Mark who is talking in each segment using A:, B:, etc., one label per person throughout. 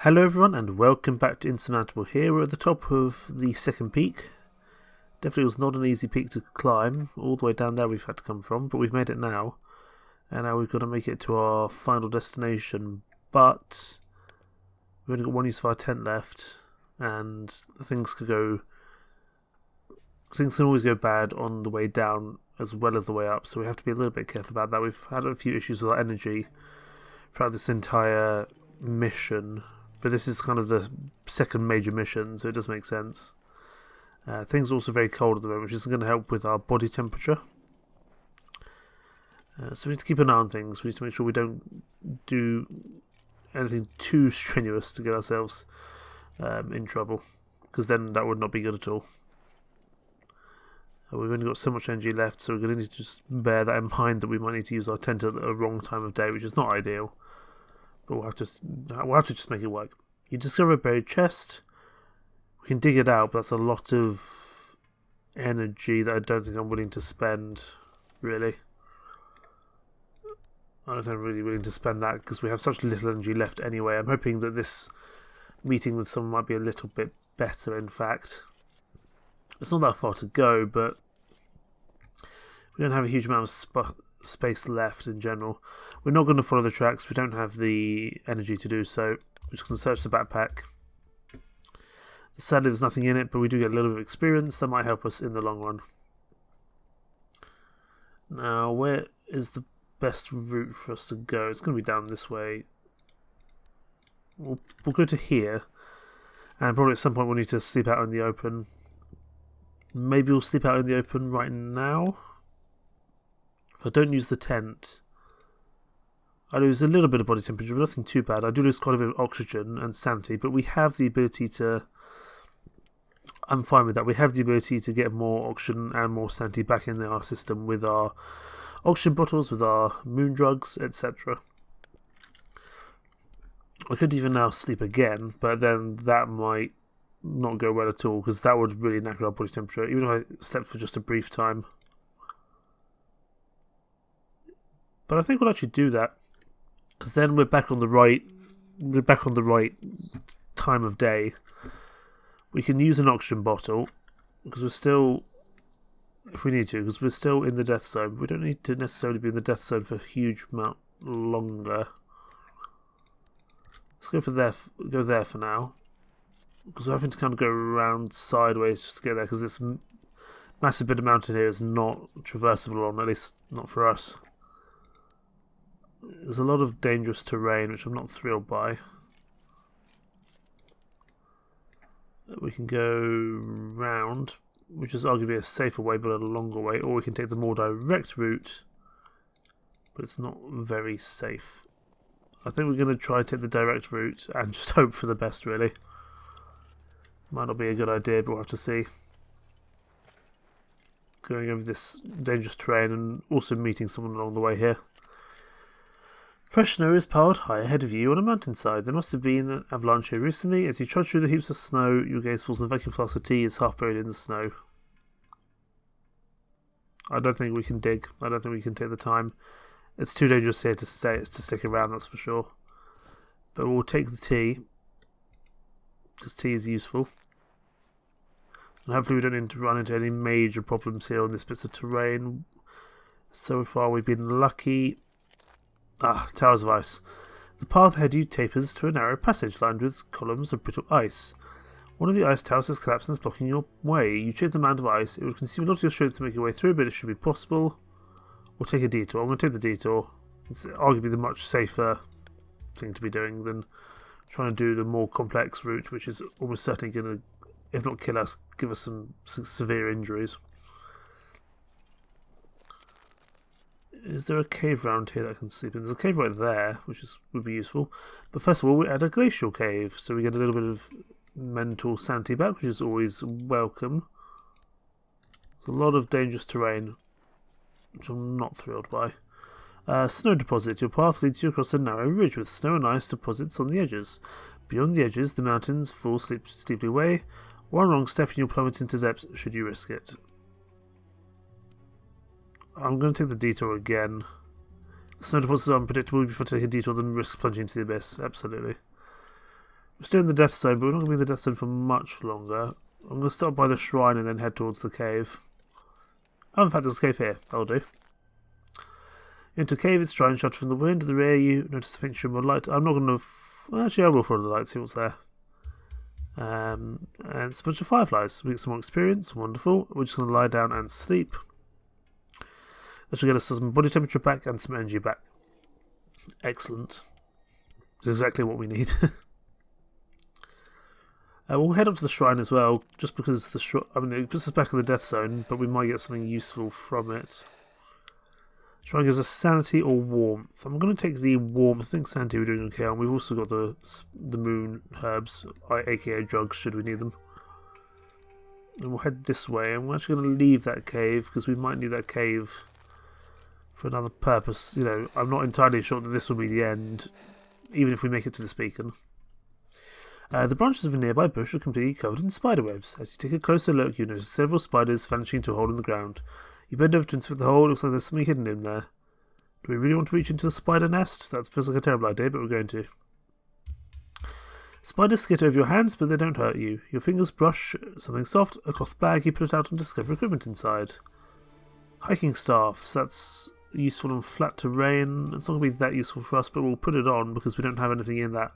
A: Hello everyone and welcome back to Insurmountable. Here we're at the top of the second peak. Definitely was not an easy peak to climb. All the way down there we've had to come from, but we've made it now. And now we've got to make it to our final destination. But we've only got one use of our tent left, and things can always go bad on the way down as well as the way up, so we have to be a little bit careful about that. We've had a few issues with our energy throughout this entire mission. But this is kind of the second major mission, so it does make sense. Things are also very cold at the moment, which isn't going to help with our body temperature. So we need to keep an eye on things. We need to make sure we don't do anything too strenuous to get ourselves in trouble, because then that would not be good at all. We've only got so much energy left, so we're going to need to just bear that in mind, that we might need to use our tent at the wrong time of day, which is not ideal. But we'll have to just make it work. You discover a buried chest. We can dig it out, but that's a lot of energy that I don't think I'm willing to spend, really. I don't think I'm really willing to spend that, because we have such little energy left anyway. I'm hoping that this meeting with someone might be a little bit better, in fact. It's not that far to go, but we don't have a huge amount of space left in general. We're not going to follow the tracks. We don't have the energy to do so. We're just going to search the backpack. Sadly, there's nothing in it, but we do get a little bit of experience that might help us in the long run. Now, where is the best route for us to go? It's going to be down this way. We'll go to here, and probably at some point we'll need to sleep out in the open. Maybe we'll sleep out in the open right now. If I don't use the tent, I lose a little bit of body temperature, but nothing too bad. I do lose quite a bit of oxygen and sanity, but we have the ability to... I'm fine with that. We have the ability to get more oxygen and more sanity back in our system with our oxygen bottles, with our moon drugs, etc. I could even now sleep again, but then that might not go well at all, because that would really knacker our body temperature, even if I slept for just a brief time. But I think we'll actually do that, because then we're back on the right time of day. We can use an oxygen bottle, because we're still, if we need to, because we're still in the death zone. We don't need to necessarily be in the death zone for a huge amount longer. Let's go there for now, because we're having to kind of go around sideways just to get there, because this massive bit of mountain here is not traversable on, at least not for us. There's a lot of dangerous terrain, which I'm not thrilled by. We can go round, which is arguably a safer way, but a longer way, or we can take the more direct route, but it's not very safe. I think we're going to try to take the direct route and just hope for the best, really. Might not be a good idea, but we'll have to see. Going over this dangerous terrain and also meeting someone along the way here. Fresh snow is piled high ahead of you on a mountainside. There must have been an avalanche here recently. As you trudge through the heaps of snow, your gaze falls on a vacuum flask of tea is half buried in the snow. I don't think we can dig. I don't think we can take the time. It's too dangerous here to stick around, that's for sure. But we'll take the tea, because tea is useful. And hopefully we don't need to run into any major problems here on this bit of terrain. So far we've been lucky. Towers of ice. The path ahead you tapers to a narrow passage lined with columns of brittle ice. One of the ice towers has collapsed and is blocking your way. You check the amount of ice. It would consume a lot of your strength to make your way through, but it should be possible. Or take a detour. I'm going to take the detour. It's arguably the much safer thing to be doing than trying to do the more complex route, which is almost certainly going to, if not kill us, give us some severe injuries. Is there a cave around here that I can sleep in? There's a cave right there, which would be useful. But first of all, we're at a glacial cave, so we get a little bit of mental sanity back, which is always welcome. There's a lot of dangerous terrain, which I'm not thrilled by. Snow deposit. Your path leads you across a narrow ridge with snow and ice deposits on the edges. Beyond the edges, the mountains fall steeply away. One wrong step and you'll plummet into depths should you risk it. I'm going to take the detour again. Snow deposits are unpredictable. Before taking a detour, then risk plunging into the abyss. Absolutely. We're still in the death zone, but we're not going to be in the death zone for much longer. I'm going to stop by the shrine and then head towards the cave. Oh, in fact, there's a cave here. That'll do. Into a cave, it's shrine shot from the wind. To the rear, you notice the faint shimmer of light. I'm not going to... Well, actually, I will follow the light, see what's there. And it's a bunch of fireflies. We get some more experience. Wonderful. We're just going to lie down and sleep. That should get us some body temperature back and some energy back. Excellent. It's exactly what we need. We'll head up to the shrine as well, just because the shrine... I mean, it puts us back in the death zone, but we might get something useful from it. Shrine gives us sanity or warmth. I'm going to take the warmth. I think sanity we're doing okay on. We've also got the moon herbs, aka drugs, should we need them. And we'll head this way, and we're actually going to leave that cave, because we might need that cave for another purpose. You know, I'm not entirely sure that this will be the end, even if we make it to this beacon. The branches of a nearby bush are completely covered in spider webs. As you take a closer look, you notice several spiders vanishing into a hole in the ground. You bend over to inspect the hole. It looks like there's something hidden in there. Do we really want to reach into the spider nest? That feels like a terrible idea, but we're going to. Spiders skitter over your hands, but they don't hurt you. Your fingers brush something soft, a cloth bag. You put it out and discover equipment inside. Hiking staffs. That's useful on flat terrain. It's not going to be that useful for us, but we'll put it on because we don't have anything in that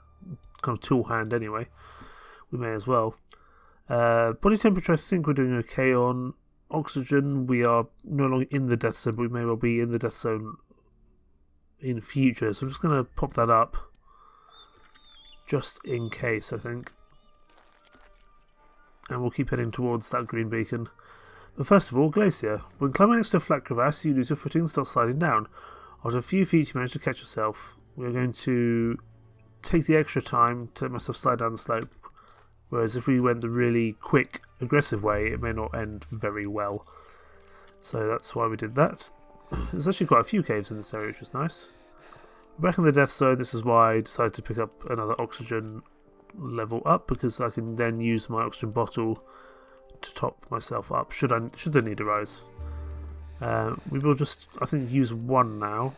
A: kind of tool hand anyway. We may as well. Body temperature, I think we're doing okay on. Oxygen, we are no longer in the death zone, but we may well be in the death zone in future. So I'm just going to pop that up just in case, I think. And we'll keep heading towards that green beacon. But first of all, glacier. When climbing next to a flat crevasse, you lose your footing and start sliding down. After a few feet, you manage to catch yourself. We're going to take the extra time to let myself slide down the slope. Whereas if we went the really quick, aggressive way, it may not end very well. So that's why we did that. There's actually quite a few caves in this area, which is nice. Back in the death zone, this is why I decided to pick up another oxygen level up, because I can then use my oxygen bottle to top myself up, should the need arise. We will just, I think, use one now.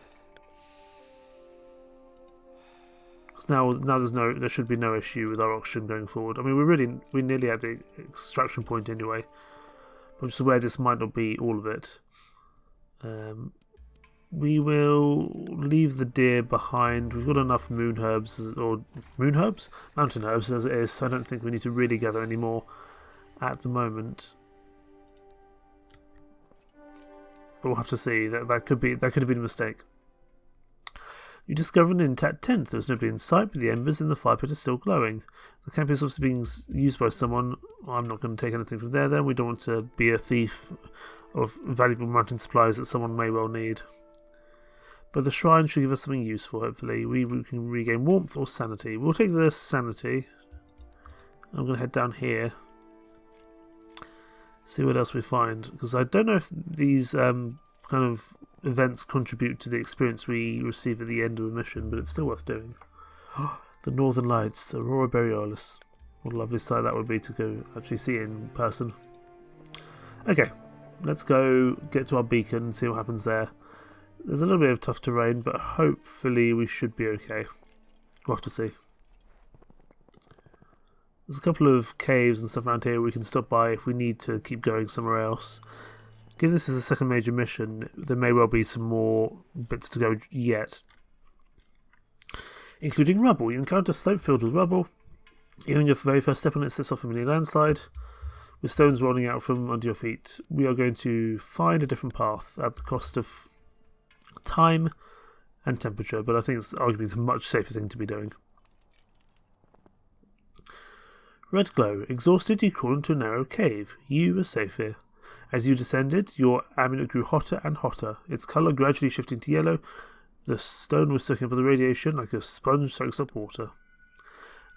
A: Because now there should be no issue with our oxygen going forward. I mean, we're nearly at the extraction point anyway. But I'm just aware this might not be all of it. We will leave the deer behind. We've got enough mountain herbs as it is, so I don't think we need to really gather any more at the moment. But we'll have to see. That could have been a mistake. You discover an intact tent. There's nobody in sight, but the embers in the fire pit are still glowing. The camp is obviously being used by someone. I'm not going to take anything from there then. We don't want to be a thief of valuable mountain supplies that someone may well need. But the shrine should give us something useful, hopefully. We can regain warmth or sanity. We'll take the sanity. I'm going to head down here. See what else we find. Because I don't know if these kind of events contribute to the experience we receive at the end of the mission, but it's still worth doing. The Northern Lights, Aurora Borealis. What a lovely sight that would be to go actually see in person. Okay, let's go get to our beacon and see what happens there. There's a little bit of tough terrain, but hopefully we should be okay. We'll have to see. There's a couple of caves and stuff around here we can stop by if we need to keep going somewhere else. Given this is the second major mission, there may well be some more bits to go yet. Including rubble. You encounter a slope filled with rubble. Even your very first step on it sets off a mini landslide, with stones rolling out from under your feet. We are going to find a different path at the cost of time and temperature, but I think it's arguably the much safer thing to be doing. Red glow. Exhausted, you crawl into a narrow cave. You are safe here. As you descended, your amulet grew hotter and hotter, its colour gradually shifting to yellow. The stone was soaking up with the radiation like a sponge soaks up water.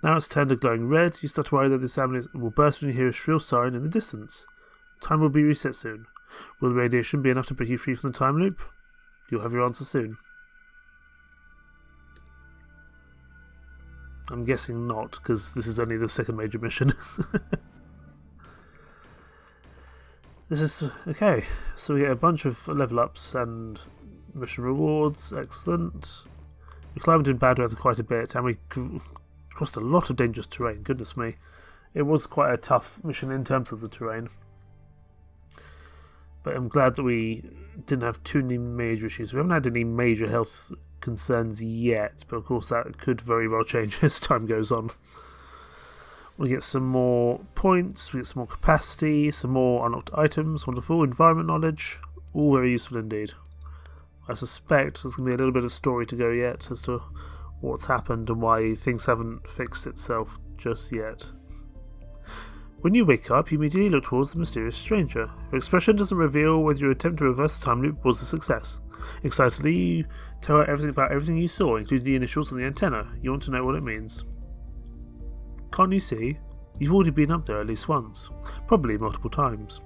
A: Now it's turned a glowing red. You start to worry that this amulet will burst when you hear a shrill siren in the distance. Time will be reset soon. Will the radiation be enough to break you free from the time loop? You'll have your answer soon. I'm guessing not, because this is only the second major mission. This is okay, so we get a bunch of level ups and mission rewards. Excellent. We climbed in bad weather quite a bit, and we crossed a lot of dangerous terrain, goodness me. It was quite a tough mission in terms of the terrain. But I'm glad that we didn't have too many major issues. We haven't had any major health concerns yet, but of course that could very well change as time goes on. We get some more points, we get some more capacity, some more unlocked items, wonderful, environment knowledge, all very useful indeed. I suspect there's going to be a little bit of story to go yet as to what's happened and why things haven't fixed itself just yet. When you wake up, you immediately look towards the mysterious stranger. Her expression doesn't reveal whether your attempt to reverse the time loop was a success. Excitedly, you tell her everything about everything you saw, including the initials on the antenna. You want to know what it means. Can't you see? You've already been up there at least once. Probably multiple times.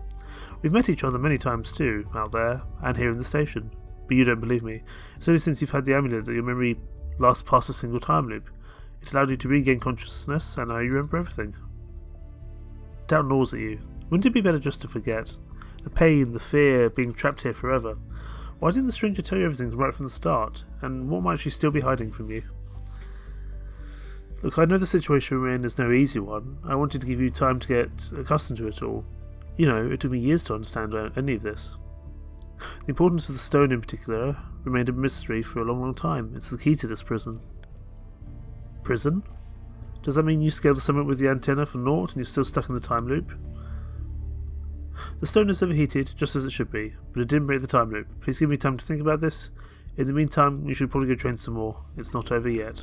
A: We've met each other many times too, out there, and here in the station. But you don't believe me. It's only since you've had the amulet that your memory lasts past a single time loop. It allowed you to regain consciousness, and now you remember everything. Doubt gnaws at you. Wouldn't it be better just to forget? The pain, the fear of being trapped here forever. Why didn't the stranger tell you everything right from the start? And what might she still be hiding from you? Look, I know the situation we're in is no easy one. I wanted to give you time to get accustomed to it all. You know, it took me years to understand any of this. The importance of the stone in particular remained a mystery for a long, long time. It's the key to this prison. Prison? Does that mean you scaled the summit with the antenna for naught and you're still stuck in the time loop? The stone is overheated, just as it should be, but it didn't break the time loop. Please give me time to think about this. In the meantime, you should probably go train some more. It's not over yet.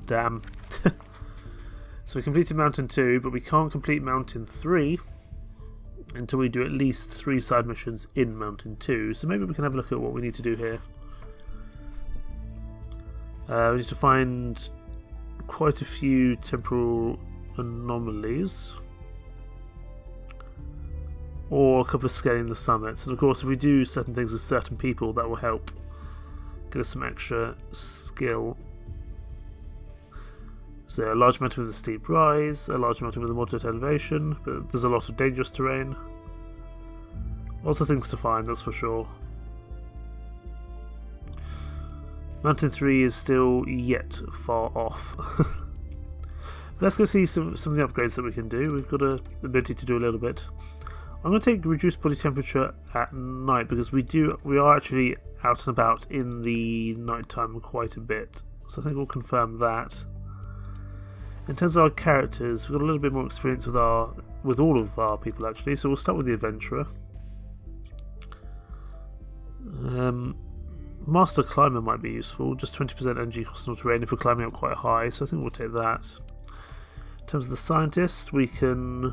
A: Damn. So we completed Mountain 2, but we can't complete Mountain 3 until we do at least 3 side missions in Mountain 2. So maybe we can have a look at what we need to do here. We need to find quite a few temporal anomalies, or a couple of scaling the summits. And of course, if we do certain things with certain people, that will help get us some extra skill. So a large mountain with a steep rise, a large mountain with a moderate elevation, but there's a lot of dangerous terrain. Lots of things to find, that's for sure. Mountain 3 is still yet far off. Let's go see some of the upgrades that we can do. We've got the ability to do a little bit. I'm going to take reduced body temperature at night because we are actually out and about in the night time quite a bit. So I think we'll confirm that. In terms of our characters, we've got a little bit more experience with all of our people actually. So we'll start with the adventurer. Master Climber might be useful, just 20% energy cost on terrain if we're climbing up quite high, so I think we'll take that. In terms of the Scientist, we can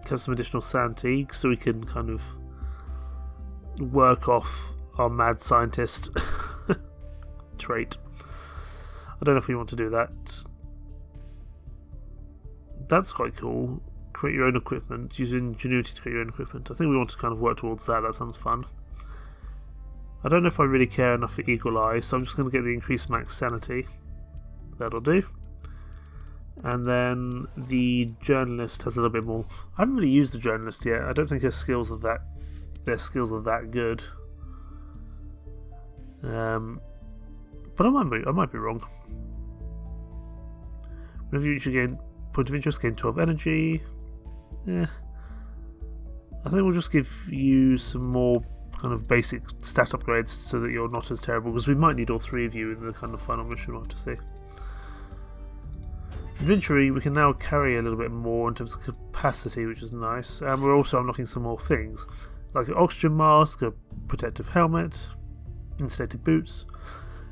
A: have some additional sanity, so we can kind of work off our Mad Scientist trait. I don't know if we want to do that. That's quite cool. Create your own equipment, use ingenuity to create your own equipment. I think we want to kind of work towards that, that sounds fun. I don't know if I really care enough for Eagle Eye, so I'm just going to get the increased max sanity. That'll do. And then the Journalist has a little bit more. I haven't really used the Journalist yet. I don't think their skills are that good. But I might be wrong. Whenever you should gain point of interest, gain 12 energy. Yeah. I think we'll just give you some more kind of basic stat upgrades so that you're not as terrible, because we might need all 3 of you in the kind of final mission. We'll have to see. Inventory, we can now carry a little bit more in terms of capacity, which is nice, and we're also unlocking some more things like an oxygen mask, a protective helmet, insulated boots.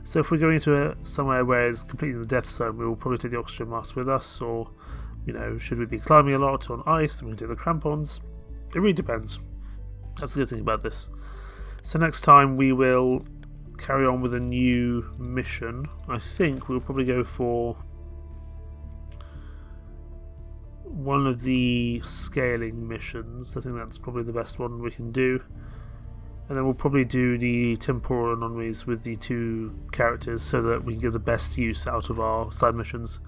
A: So if we're going into somewhere where it's completely the death zone, we will probably take the oxygen mask with us, or should we be climbing a lot on ice, then we can do the crampons. It really depends. That's the good thing about this. So next time we will carry on with a new mission. I think we'll probably go for one of the scaling missions. I think that's probably the best one we can do. And then we'll probably do the temporal anomalies with the 2 characters so that we can get the best use out of our side missions.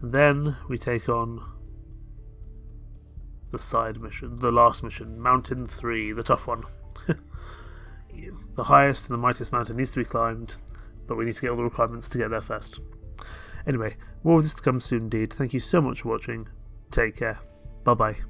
A: And then we take on the side mission, the last mission, Mountain 3, the tough one. The highest and the mightiest mountain needs to be climbed, but we need to get all the requirements to get there first. Anyway, more of this to come soon indeed. Thank you so much for watching. Take care. Bye bye.